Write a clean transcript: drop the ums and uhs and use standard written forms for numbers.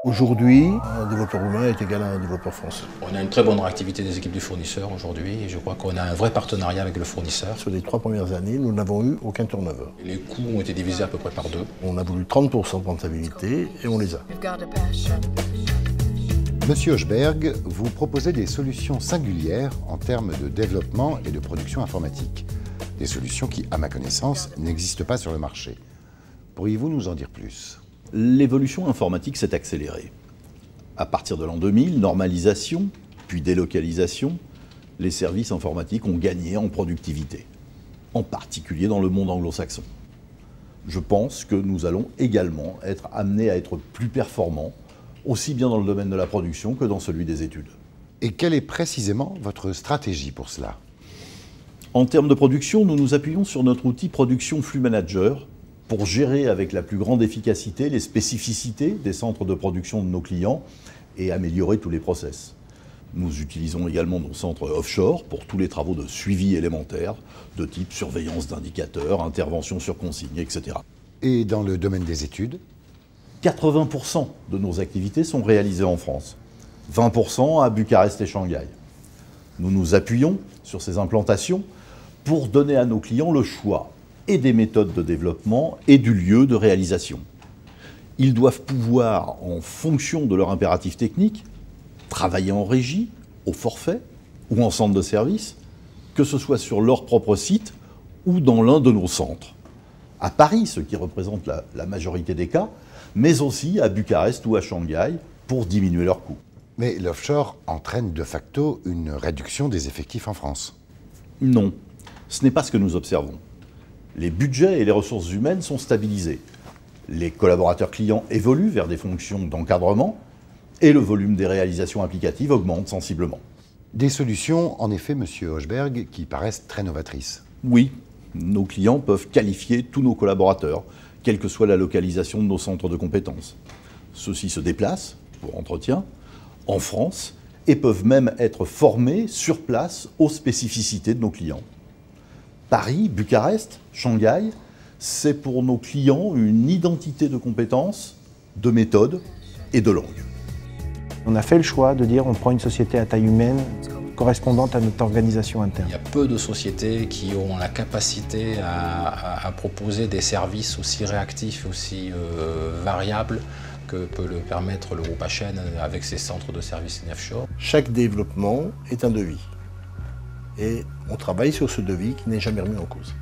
Aujourd'hui, un développeur roumain est égal à un développeur français. On a une très bonne réactivité des équipes du fournisseur aujourd'hui et je crois qu'on a un vrai partenariat avec le fournisseur. Sur les 3 premières années, nous n'avons eu aucun turnover. Les coûts ont été divisés à peu près par 2. On a voulu 30% de rentabilité et on les a. Monsieur Hochberg, vous proposez des solutions singulières en termes de développement et de production informatique. Des solutions qui, à ma connaissance, n'existent pas sur le marché. Pourriez-vous nous en dire plus ? L'évolution informatique s'est accélérée. À partir de l'an 2000, normalisation, puis délocalisation, les services informatiques ont gagné en productivité, en particulier dans le monde anglo-saxon. Je pense que nous allons également être amenés à être plus performants, aussi bien dans le domaine de la production que dans celui des études. Et quelle est précisément votre stratégie pour cela ? En termes de production, nous nous appuyons sur notre outil Production Flux Manager pour gérer avec la plus grande efficacité les spécificités des centres de production de nos clients et améliorer tous les process. Nous utilisons également nos centres offshore pour tous les travaux de suivi élémentaire, de type surveillance d'indicateurs, intervention sur consigne, etc. Et dans le domaine des études ? 80% de nos activités sont réalisées en France, 20% à Bucarest et Shanghai. Nous nous appuyons sur ces implantations pour donner à nos clients le choix et des méthodes de développement et du lieu de réalisation. Ils doivent pouvoir, en fonction de leur impératif technique, travailler en régie, au forfait ou en centre de service, que ce soit sur leur propre site ou dans l'un de nos centres. À Paris, ce qui représente la majorité des cas, mais aussi à Bucarest ou à Shanghai pour diminuer leurs coûts. Mais l'offshore entraîne de facto une réduction des effectifs en France. Non, ce n'est pas ce que nous observons. Les budgets et les ressources humaines sont stabilisés. Les collaborateurs clients évoluent vers des fonctions d'encadrement et le volume des réalisations applicatives augmente sensiblement. Des solutions, en effet, monsieur Hochberg, qui paraissent très novatrices. Oui, nos clients peuvent qualifier tous nos collaborateurs, quelle que soit la localisation de nos centres de compétences. Ceux-ci se déplacent pour entretien en France et peuvent même être formés sur place aux spécificités de nos clients. Paris, Bucarest, Shanghai, c'est pour nos clients une identité de compétences, de méthode et de langue. On a fait le choix de dire on prend une société à taille humaine correspondante à notre organisation interne. Il y a peu de sociétés qui ont la capacité à proposer des services aussi réactifs, aussi variables que peut le permettre le groupe HN avec ses centres de services offshore. Chaque développement est un devis. Et on travaille sur ce devis qui n'est jamais remis en cause.